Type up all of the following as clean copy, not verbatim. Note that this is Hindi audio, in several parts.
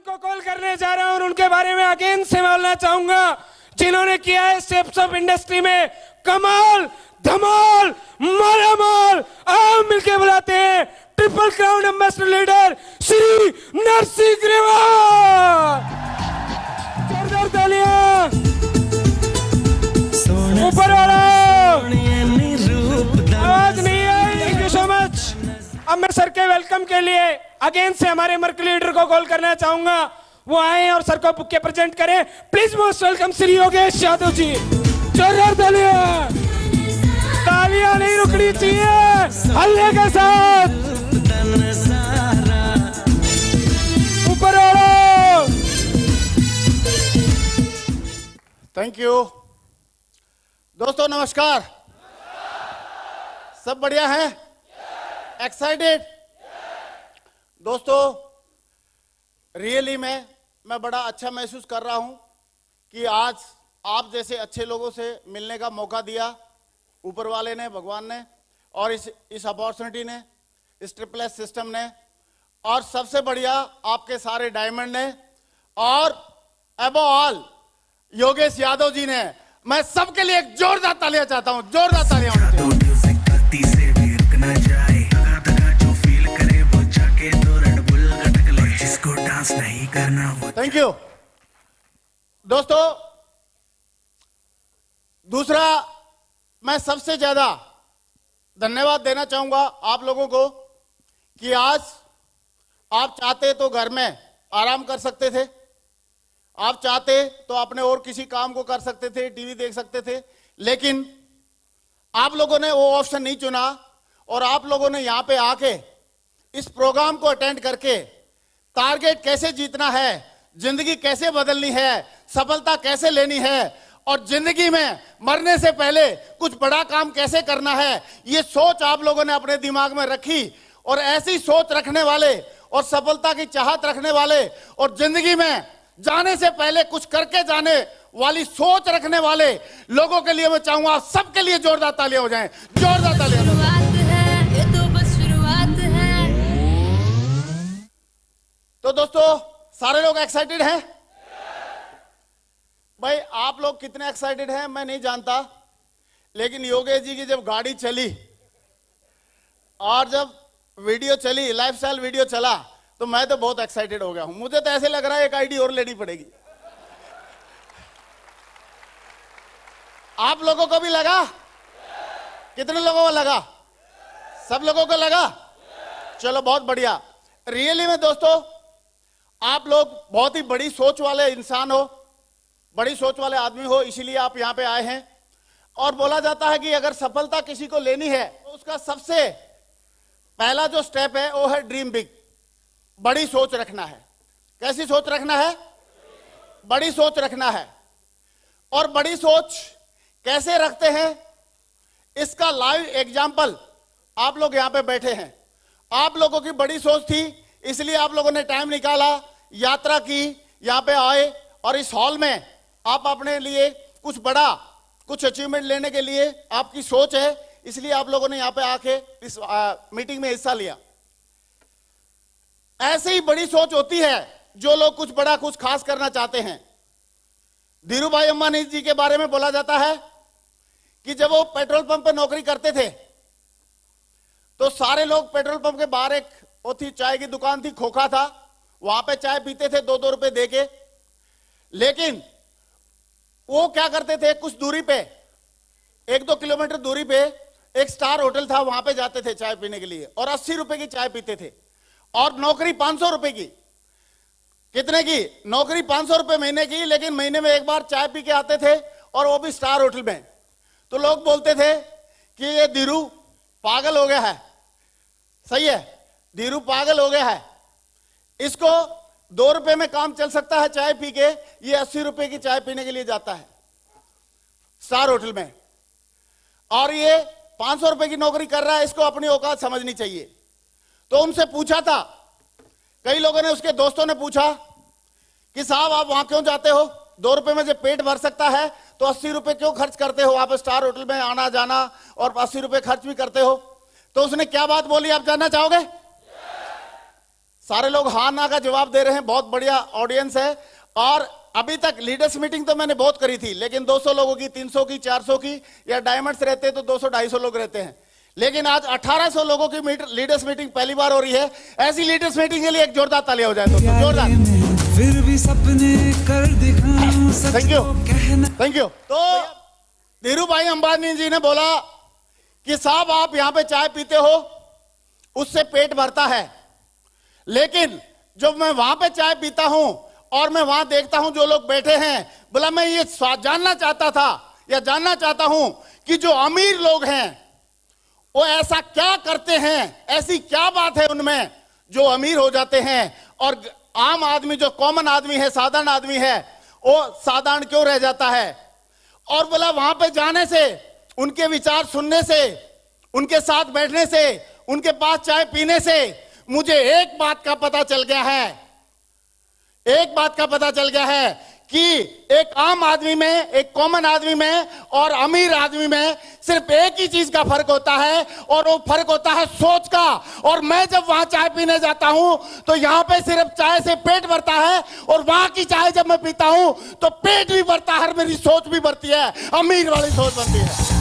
को कॉल करने जा रहा हूं और उनके बारे में अगेन से बोलना चाहूंगा, जिन्होंने किया है स्टेप्स ऑफ इंडस्ट्री में कमाल, धमाल, मालामाल। आओ मिलके बुलाते हैं triple crown ambassador leader Shri Narsingh Grewal. जोरदार तालियां ऊपर वाला, आवाज नहीं आई। Thank you so much. अब मैं सर के वेलकम के लिए अगेन से हमारे मर्क लीडर को कॉल करना चाहूंगा, वो आए और सर को बुक के प्रेजेंट करें। Please most welcome Shri Yogesh Yadav ji. जोरदार तालियां, तालियां नहीं रुकनी चाहिए, हल्ले के साथ ऊपर वाला। थैंक यू दोस्तों, नमस्कार। सब बढ़िया है? एक्साइटेड? दोस्तों रियली मैं बड़ा अच्छा महसूस कर रहा हूं कि आज आप जैसे अच्छे लोगों से मिलने का मौका दिया ऊपर वाले ने, भगवान ने, और इस अपॉर्चुनिटी ने, इस ट्रिपल एस सिस्टम ने, और सबसे बढ़िया आपके सारे डायमंड ने, और अबव ऑल योगेश यादव जी ने। मैं सबके लिए एक जोरदार तालियां चाहता हूं, जोरदार तालियां होनी चाहिए। थैंक यू दोस्तों। दूसरा, मैं सबसे ज्यादा धन्यवाद देना चाहूंगा आप लोगों को कि आज आप चाहते तो घर में आराम कर सकते थे, आप चाहते तो अपने और किसी काम को कर सकते थे, टीवी देख सकते थे, लेकिन आप लोगों ने वो ऑप्शन नहीं चुना और आप लोगों ने यहां पे आके इस प्रोग्राम को अटेंड करके टारगेट कैसे जीतना है, जिंदगी कैसे बदलनी है, सफलता कैसे लेनी है, और जिंदगी में मरने से पहले कुछ बड़ा काम कैसे करना है, ये सोच आप लोगों ने अपने दिमाग में रखी। और ऐसी सोच रखने वाले और सफलता की चाहत रखने वाले और जिंदगी में जाने से पहले कुछ करके जाने वाली सोच रखने वाले लोगों के लिए मैं चाहूंगा सबके लिए जोरदार तालियां हो जाएं, जोरदार तालियां। तो दोस्तों सारे लोग एक्साइटेड हैं? भाई आप लोग कितने एक्साइटेड हैं मैं नहीं जानता, लेकिन योगेश जी की जब गाड़ी चली और जब वीडियो चली, लाइफस्टाइल वीडियो चला, तो मैं तो बहुत एक्साइटेड हो गया हूं। मुझे तो ऐसे लग रहा है एक आईडी और लेनी पड़ेगी। आप लोगों को भी लगा? कितने लोगों को लगा? सब लोगों को लगा? चलो बहुत बढ़िया। रियली में दोस्तों आप लोग बहुत ही बड़ी सोच वाले इंसान हो, बड़ी सोच वाले आदमी हो, इसीलिए आप यहां पे आए हैं। और बोला जाता है कि अगर सफलता किसी को लेनी है तो उसका सबसे पहला जो स्टेप है वो है ड्रीम बिग, बड़ी सोच रखना है। कैसी सोच रखना है? बड़ी सोच रखना है। और बड़ी सोच कैसे रखते हैं इसका लाइव एग्जाम्पल आप लोग यहां पे बैठे हैं। आप लोगों की बड़ी सोच थी, इसलिए आप लोगों ने टाइम निकाला, यात्रा की, यहां पे आए, और इस हॉल में आप अपने लिए कुछ बड़ा, कुछ अचीवमेंट लेने के लिए आपकी सोच है, इसलिए आप लोगों ने यहां पे आके इस मीटिंग में हिस्सा लिया। ऐसे ही बड़ी सोच होती है जो लोग कुछ बड़ा, कुछ खास करना चाहते हैं। धीरू भाई अंबानी जी के बारे में बोला जाता है कि जब वो पेट्रोल पंप पे नौकरी करते थे तो सारे लोग पेट्रोल पंप के बाहर एक वो थी चाय की दुकान थी, खोखा था, वहां पे चाय पीते थे 2-2 रुपए देके। लेकिन वो क्या करते थे, कुछ दूरी पे, 1-2 किलोमीटर दूरी पे एक स्टार होटल था, वहां पे जाते थे चाय पीने के लिए, और 80 रुपए की चाय पीते थे। और नौकरी 500 रुपए की। कितने की नौकरी? 500 रुपए महीने की, लेकिन महीने में एक बार चाय पी के आते थे, और वो भी स्टार होटल में। तो लोग बोलते थे कि ये धीरू पागल हो गया है। सही है, धीरू पागल हो गया है, इसको 2 रुपए में काम चल सकता है चाय पी के, ये 80 रुपए की चाय पीने के लिए जाता है स्टार होटल में, और ये 500 रुपए की नौकरी कर रहा है। इसको अपनी औकात समझनी चाहिए। तो उनसे पूछा था, कई लोगों ने, उसके दोस्तों ने पूछा कि साहब आप वहां क्यों जाते हो, 2 रुपए में जब पेट भर सकता है तो 80 रुपए क्यों खर्च करते हो, आप स्टार होटल में आना जाना और 80 रुपए खर्च भी करते हो। तो उसने क्या बात बोली आप जानना चाहोगे? सारे लोग हाँ ना का जवाब दे रहे हैं, बहुत बढ़िया ऑडियंस है। और अभी तक लीडर्स मीटिंग तो मैंने बहुत करी थी, लेकिन 200 लोगों की, 300 की, 400 की, या डायमंड्स रहते तो 200-250 लोग रहते हैं, लेकिन आज 1800 लोगों की लीडर्स मीटिंग पहली बार हो रही है। ऐसी लीडर्स मीटिंग के लिए एक जोरदार तालियां हो जाए दोस्तों, जोरदार। फिर भी सपने कर दिखाऊं, सच थैंक यू, को कहना। Thank you. तो धीरू भाई अंबानी जी ने बोला कि साहब आप यहां पे चाय पीते हो, उससे पेट भरता है, लेकिन जब मैं वहां पे चाय पीता हूं और मैं वहां देखता हूं जो लोग बैठे हैं, बोला मैं ये जानना चाहता था या जानना चाहता हूं कि जो अमीर लोग हैं वो ऐसा क्या करते हैं, ऐसी क्या बात है उनमें जो अमीर हो जाते हैं, और आम आदमी जो कॉमन आदमी है, साधारण आदमी है, वो साधारण क्यों रह जाता है। और बोला वहां पे जाने से, उनके विचार सुनने से, उनके साथ बैठने से, उनके पास चाय पीने से मुझे एक बात का पता चल गया है, एक बात का पता चल गया है कि एक आम आदमी में, एक कॉमन आदमी में और अमीर आदमी में सिर्फ एक ही चीज का फर्क होता है, और वो फर्क होता है सोच का। और मैं जब वहां चाय पीने जाता हूं तो यहां पे सिर्फ चाय से पेट भरता है, और वहां की चाय जब मैं पीता हूं तो पेट भी भरता है, मेरी सोच भी बढ़ती है, अमीर वाली सोच बनती है।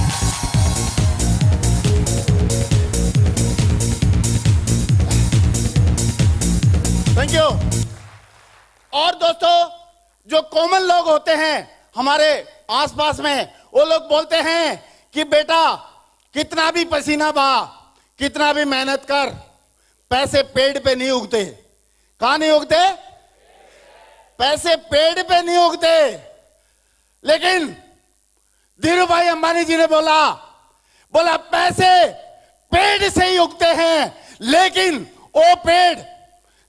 Thank you. और दोस्तों, जो कॉमन लोग होते हैं हमारे आसपास में, वो लोग बोलते हैं कि बेटा कितना भी पसीना बहा, कितना भी मेहनत कर, पैसे पेड़ पे नहीं उगते। कहां नहीं उगते? पैसे पेड़ पे नहीं उगते। लेकिन धीरू भाई अंबानी जी ने बोला पैसे पेड़ से ही उगते हैं, लेकिन वो पेड़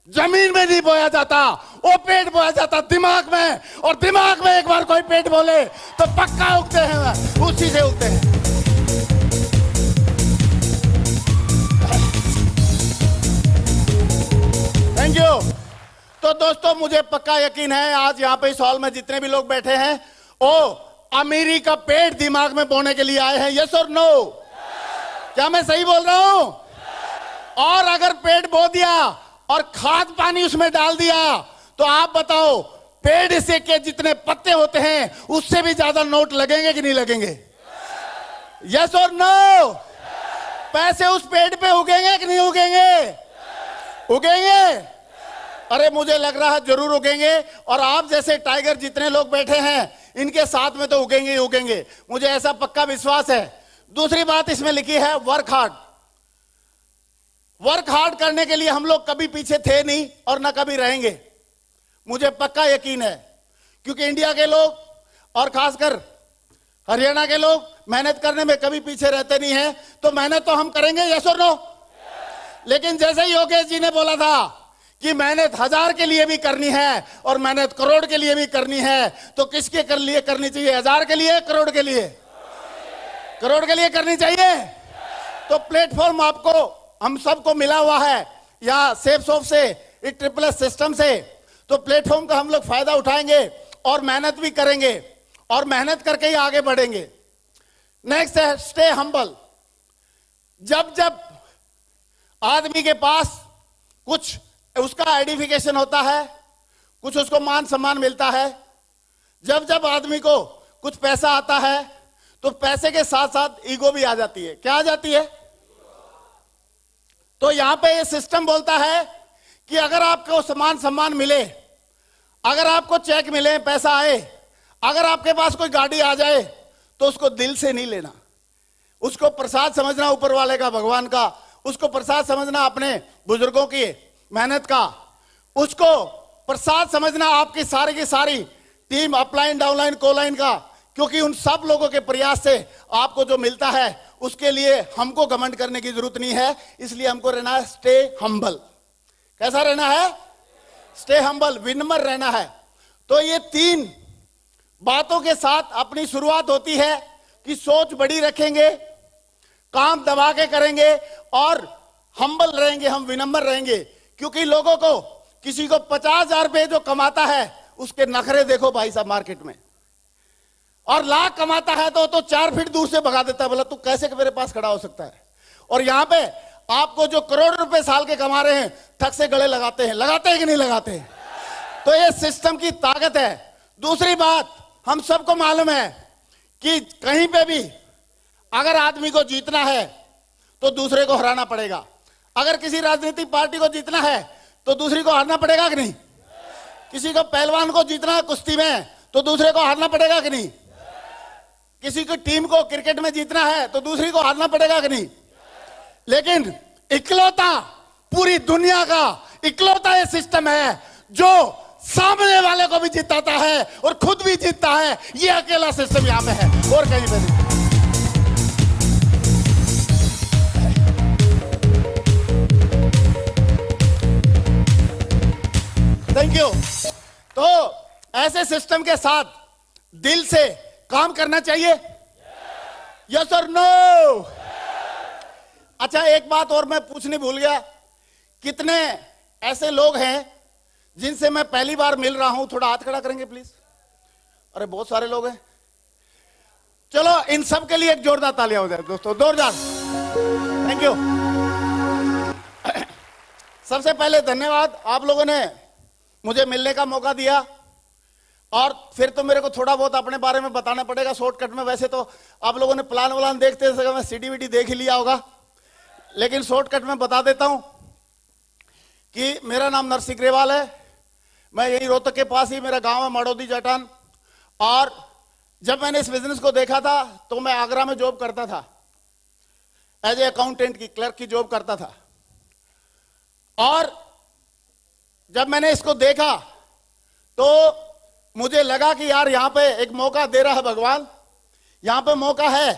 जमीन में नहीं बोया जाता, वो पेड़ बोया जाता दिमाग में, और दिमाग में एक बार कोई पेड़ बोले तो पक्का उगते हैं, उसी से उगते हैं। Thank you. तो दोस्तों, मुझे पक्का यकीन है आज यहाँ पे इस हॉल में जितने भी लोग बैठे हैं वो अमीरी का पेड़ दिमाग में बोने के लिए आए हैं। यस और नो? क्या मैं सही बोल रहा हूं? और अगर पेड़ बो दिया और खाद पानी उसमें डाल दिया तो आप बताओ, पेड़ से के जितने पत्ते होते हैं उससे भी ज्यादा नोट लगेंगे कि नहीं लगेंगे? यस और नो? पैसे उस पेड़ पे उगेंगे कि नहीं उगेंगे? उगेंगे। अरे मुझे लग रहा है जरूर उगेंगे, और आप जैसे टाइगर जितने लोग बैठे हैं इनके साथ में तो उगेंगे ही उगेंगे, मुझे ऐसा पक्का विश्वास है। दूसरी बात इसमें लिखी है वर्क हार्ड। वर्क हार्ड करने के लिए हम लोग कभी पीछे थे नहीं और ना कभी रहेंगे, मुझे पक्का यकीन है, क्योंकि इंडिया के लोग और खासकर हरियाणा के लोग मेहनत करने में कभी पीछे रहते नहीं हैं। तो मेहनत तो हम करेंगे, यस और नो? लेकिन जैसे ही योगेश जी ने बोला था कि मेहनत 1000 के लिए भी करनी है और मेहनत करोड़ के लिए भी करनी है, तो किसके कर लिए करनी चाहिए? 1000 के लिए, करोड़ के लिए? करोड़ के लिए करनी चाहिए। तो प्लेटफॉर्म आपको, हम सबको मिला हुआ है यहाँ सेफ सॉफ्ट से, ट्रिपल सिस्टम से, तो प्लेटफॉर्म का हम लोग फायदा उठाएंगे और मेहनत भी करेंगे, और मेहनत करके ही आगे बढ़ेंगे। नेक्स्ट है स्टे हम्बल। जब जब आदमी के पास कुछ उसका आइडेंटिफिकेशन होता है, कुछ उसको मान सम्मान मिलता है, जब जब आदमी को कुछ पैसा आता है तो पैसे के साथ साथ ईगो भी आ जाती है। क्या आ जाती है? तो यहां पे ये सिस्टम बोलता है कि अगर आपको समान सम्मान मिले, अगर आपको चेक मिले, पैसा आए, अगर आपके पास कोई गाड़ी आ जाए तो उसको दिल से नहीं लेना, उसको प्रसाद समझना ऊपर वाले का, भगवान का, उसको प्रसाद समझना अपने बुजुर्गों की मेहनत का, उसको प्रसाद समझना आपकी सारी की सारी टीम अपलाइन, डाउनलाइन, कोलाइन का, क्योंकि उन सब लोगों के प्रयास से आपको जो मिलता है उसके लिए हमको घमंड करने की जरूरत नहीं है। इसलिए हमको रहना है स्टे हम्बल। कैसा रहना है? स्टे हम्बल, विनम्र रहना है। तो ये 3 बातों के साथ अपनी शुरुआत होती है कि सोच बड़ी रखेंगे, काम दबा के करेंगे और हम्बल रहेंगे, हम विनम्र रहेंगे। क्योंकि लोगों को, किसी को 50,000 रुपए जो कमाता है उसके नखरे देखो भाई साहब मार्केट में, और लाख कमाता है तो 4 फीट दूर से भगा देता है, बोला तू कैसे मेरे पास खड़ा हो सकता है। और यहां पे आपको जो करोड़ रुपए साल के कमा रहे हैं थक से गले लगाते हैं कि नहीं लगाते हैं? तो ये सिस्टम की ताकत है। दूसरी बात, हम सबको मालूम है कि कहीं पे भी अगर आदमी को जीतना है तो दूसरे को हराना पड़ेगा। अगर किसी राजनीतिक पार्टी को जीतना है तो दूसरी को हारना पड़ेगा कि नहीं? किसी को पहलवान को जीतना है कुश्ती में तो दूसरे को हारना पड़ेगा कि नहीं? किसी की टीम को क्रिकेट में जीतना है तो दूसरी को हारना पड़ेगा कि नहीं? लेकिन इकलौता, पूरी दुनिया का इकलौता ये सिस्टम है जो सामने वाले को भी जिताता है और खुद भी जीतता है। ये अकेला सिस्टम यहां पे है और कहीं पे नहीं। Thank you. तो ऐसे सिस्टम के साथ दिल से काम करना चाहिए, यस और नो? अच्छा, एक बात और मैं पूछनी भूल गया, कितने ऐसे लोग हैं जिनसे मैं पहली बार मिल रहा हूं? थोड़ा हाथ खड़ा करेंगे प्लीज। अरे बहुत सारे लोग हैं। चलो इन सब के लिए एक जोरदार तालियां हो जाए दोस्तों, जोरदार। Thank you. सबसे पहले धन्यवाद, आप लोगों ने मुझे मिलने का मौका दिया। और फिर तो मेरे को थोड़ा बहुत अपने बारे में बताना पड़ेगा शॉर्टकट में। वैसे तो आप लोगों ने प्लान व्लान देखते थे, मैं सीडी वीडी देख ही लिया होगा, लेकिन शॉर्टकट में बता देता हूं कि मेरा नाम नरसिंह ग्रेवाल है। मैं यही रोहतक के पास ही मेरा गांव है, मड़ौदी जटान। और जब मैंने इस बिजनेस को देखा था तो मैं आगरा में जॉब करता था, एज ए अकाउंटेंट की, क्लर्क की जॉब करता था। और जब मैंने इसको देखा तो मुझे लगा कि यार यहां पे एक मौका दे रहा है भगवान, यहां पे मौका है,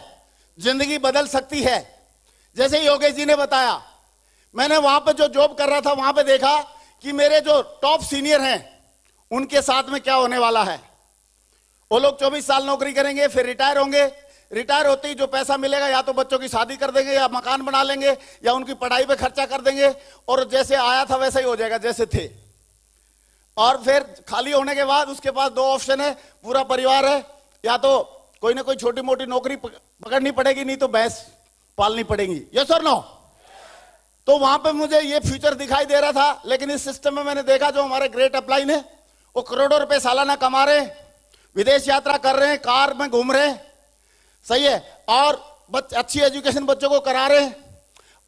जिंदगी बदल सकती है। जैसे योगेश जी ने बताया, मैंने वहां पे जो जॉब कर रहा था वहां पे देखा कि मेरे जो टॉप सीनियर हैं उनके साथ में क्या होने वाला है। वो लोग 24 साल नौकरी करेंगे, फिर रिटायर होंगे। रिटायर होते ही जो पैसा मिलेगा या तो बच्चों की शादी कर देंगे, या मकान बना लेंगे, या उनकी पढ़ाई पे खर्चा कर देंगे, और जैसे आया था वैसा ही हो जाएगा जैसे थे। और फिर खाली होने के बाद उसके पास दो ऑप्शन है, पूरा परिवार है, या तो कोई ना कोई छोटी मोटी नौकरी पकड़नी पड़ेगी, नहीं तो भैंस पालनी पड़ेगी, यस और नो? तो वहां पे मुझे ये फ्यूचर दिखाई दे रहा था। लेकिन इस सिस्टम में मैंने देखा जो हमारे ग्रेट अपलाइन है वो करोड़ों रुपए सालाना कमा रहे हैं, विदेश यात्रा कर रहे हैं, कार में घूम रहे हैं, सही है, और अच्छी एजुकेशन बच्चों को करा रहे हैं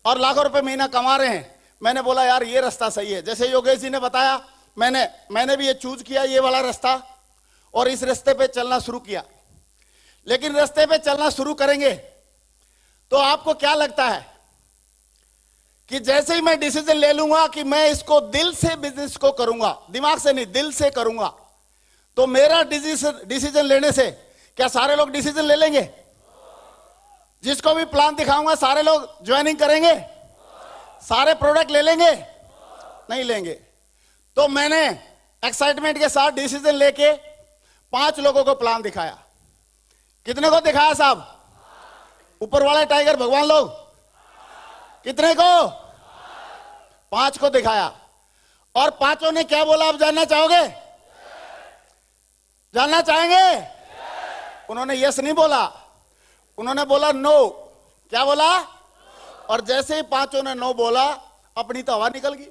और लाखों रुपए महीना कमा रहे हैं। मैंने बोला यार ये रास्ता सही है। जैसे योगेश जी ने बताया, मैंने भी ये चूज किया, ये वाला रास्ता, और इस रास्ते पे चलना शुरू किया। लेकिन रास्ते पे चलना शुरू करेंगे तो आपको क्या लगता है कि जैसे ही मैं डिसीजन ले लूंगा कि मैं इसको दिल से बिजनेस को करूंगा, दिमाग से नहीं दिल से करूंगा, तो मेरा डिसीजन लेने से क्या सारे लोग डिसीजन ले लेंगे? जिसको भी प्लान दिखाऊंगा सारे लोग ज्वाइनिंग करेंगे? सारे प्रोडक्ट ले लेंगे? नहीं लेंगे। तो मैंने एक्साइटमेंट के साथ डिसीजन लेके 5 लोगों को प्लान दिखाया। कितने को दिखाया साहब? ऊपर वाले टाइगर भगवान लोग कितने को? 5 को दिखाया। और 5 ने क्या बोला आप जानना चाहोगे? जानना चाहेंगे? उन्होंने यस नहीं बोला, उन्होंने बोला नो। क्या बोला? और जैसे ही 5 ने नो बोला, अपनी तो हवा निकल गई।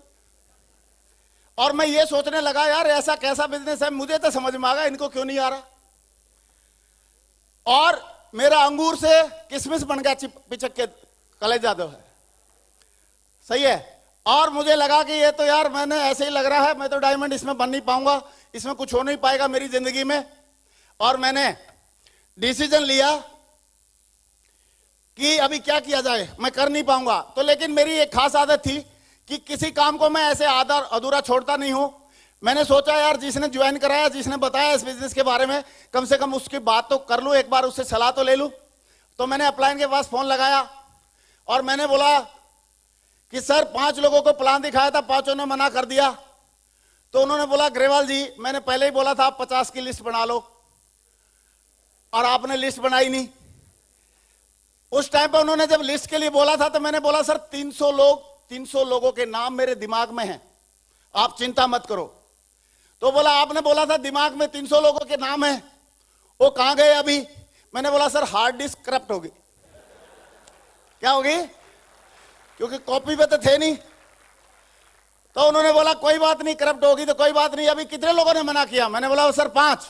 और मैं ये सोचने लगा यार ऐसा कैसा बिजनेस है, मुझे तो समझ में आ गया, इनको क्यों नहीं आ रहा। और मेरा अंगूर से किशमिश बन गया, पिचक के कलेजा दो है, सही है। और मुझे लगा कि ये तो यार मैंने ऐसे ही लग रहा है, मैं तो डायमंड इसमें बन नहीं पाऊंगा, इसमें कुछ हो नहीं पाएगा मेरी जिंदगी में। और मैंने डिसीजन लिया कि अभी क्या किया जाए, मैं कर नहीं पाऊंगा। तो लेकिन मेरी एक खास आदत थी कि किसी काम को मैं ऐसे आधा अधूरा छोड़ता नहीं हूं। मैंने सोचा यार जिसने ज्वाइन कराया, जिसने बताया इस बिजनेस के बारे में, कम से कम उसकी बात तो कर लूं, एक बार उससे सलाह तो ले लूं। तो मैंने अपलाइन के पास फोन लगाया और मैंने बोला कि सर 5 लोगों को प्लान दिखाया था, 5 ने मना कर दिया। तो उन्होंने बोला ग्रेवाल जी मैंने पहले ही बोला था आप 50 की लिस्ट बना लो, और आपने लिस्ट बनाई नहीं। उस टाइम पे उन्होंने जब लिस्ट के लिए बोला था तो मैंने बोला सर 300 लोगों के नाम मेरे दिमाग में हैं, आप चिंता मत करो। तो बोला आपने बोला था दिमाग में 300 लोगों के नाम हैं, वो कहां गए अभी? मैंने बोला सर हार्ड डिस्क करप्ट होगी। क्या होगी? क्योंकि कॉपी पे तो थे नहीं। तो उन्होंने बोला कोई बात नहीं, करप्ट होगी तो कोई बात नहीं। अभी कितने लोगों ने मना किया? मैंने बोला सर 5।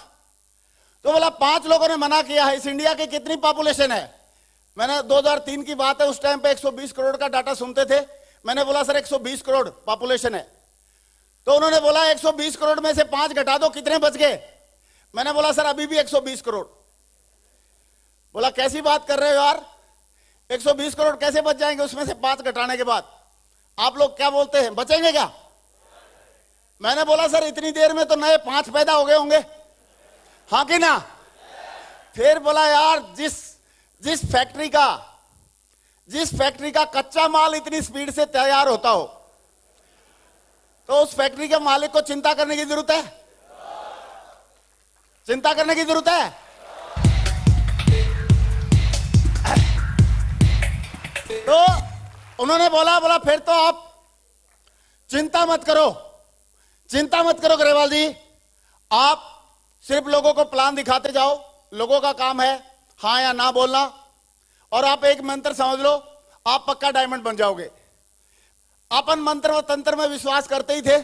तो बोला 5 लोगों ने मना किया है। इस इंडिया की कितनी पॉपुलेशन है? मैंने 2003 की बात है, उस टाइम पे 120 करोड़ का डाटा सुनते थे। मैंने बोला सर 120 करोड़ पॉपुलेशन है। तो उन्होंने बोला 120 करोड़ में से 5 घटा दो, कितने बच गए? मैंने बोला सर अभी भी 120 करोड़। बोला कैसी बात कर रहे हो यार, 120 करोड़ कैसे बच जाएंगे उसमें से 5 घटाने के बाद? आप लोग क्या बोलते हैं, बचेंगे क्या? मैंने बोला सर इतनी देर में तो नए 5 पैदा हो गए होंगे, हाँ कि ना? फिर बोला यार जिस फैक्ट्री का कच्चा माल इतनी स्पीड से तैयार होता हो तो उस फैक्ट्री के मालिक को चिंता करने की जरूरत है? चिंता करने की जरूरत है? तो उन्होंने बोला फिर तो आप चिंता मत करो ग्रेवाल जी, आप सिर्फ लोगों को प्लान दिखाते जाओ, लोगों का काम है हाँ या ना बोलना, और आप एक मंत्र समझ लो, आप पक्का डायमंड बन जाओगे। अपन मंत्र व तंत्र में विश्वास करते ही थे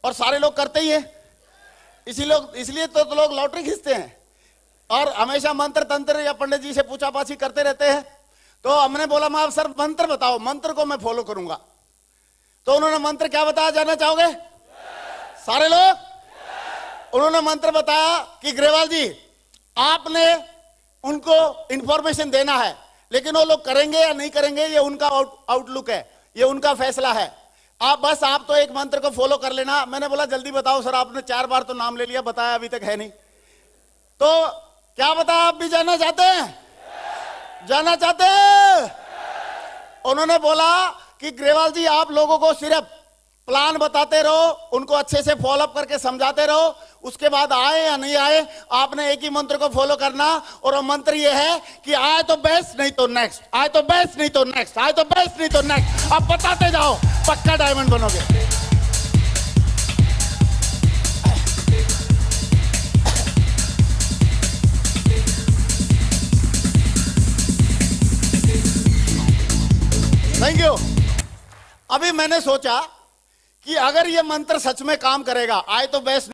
और सारे लोग करते ही हैं, इसलिए तो लोग लॉटरी खींचते हैं और हमेशा मंत्र तंत्र या पंडित जी से पूछापाछी करते रहते हैं। तो हमने बोला मैं सर मंत्र बताओ, मंत्र को मैं फॉलो करूंगा। तो उन्होंने मंत्र क्या बताया, जानना चाहोगे सारे लोग? उन्होंने मंत्र बताया कि ग्रेवाल जी आपने उनको इंफॉर्मेशन देना है, लेकिन वो लोग करेंगे या नहीं करेंगे ये उनका आउटलुक है, ये उनका फैसला है। आप तो एक मंत्र को फॉलो कर लेना। मैंने बोला जल्दी बताओ सर, आपने 4 बार तो नाम ले लिया, बताया अभी तक है नहीं। तो क्या बताया, आप भी जानना चाहते हैं? जानना चाहते हैं? उन्होंने बोला कि ग्रेवाल जी आप लोगों को सिर्फ प्लान बताते रहो, उनको अच्छे से फॉलोअप करके समझाते रहो, उसके बाद आए या नहीं आए आपने एक ही मंत्र को फॉलो करना, और वो मंत्र ये है कि आए तो बेस्ट नहीं तो नेक्स्ट, आए तो बेस्ट नहीं तो नेक्स्ट, आए तो बेस्ट नहीं तो नेक्स्ट। आप बताते जाओ, पक्का डायमंड बनोगे। Thank you. अभी मैंने सोचा कि अगर ये मंत्र सच में काम करेगा, आए तो बेस्ट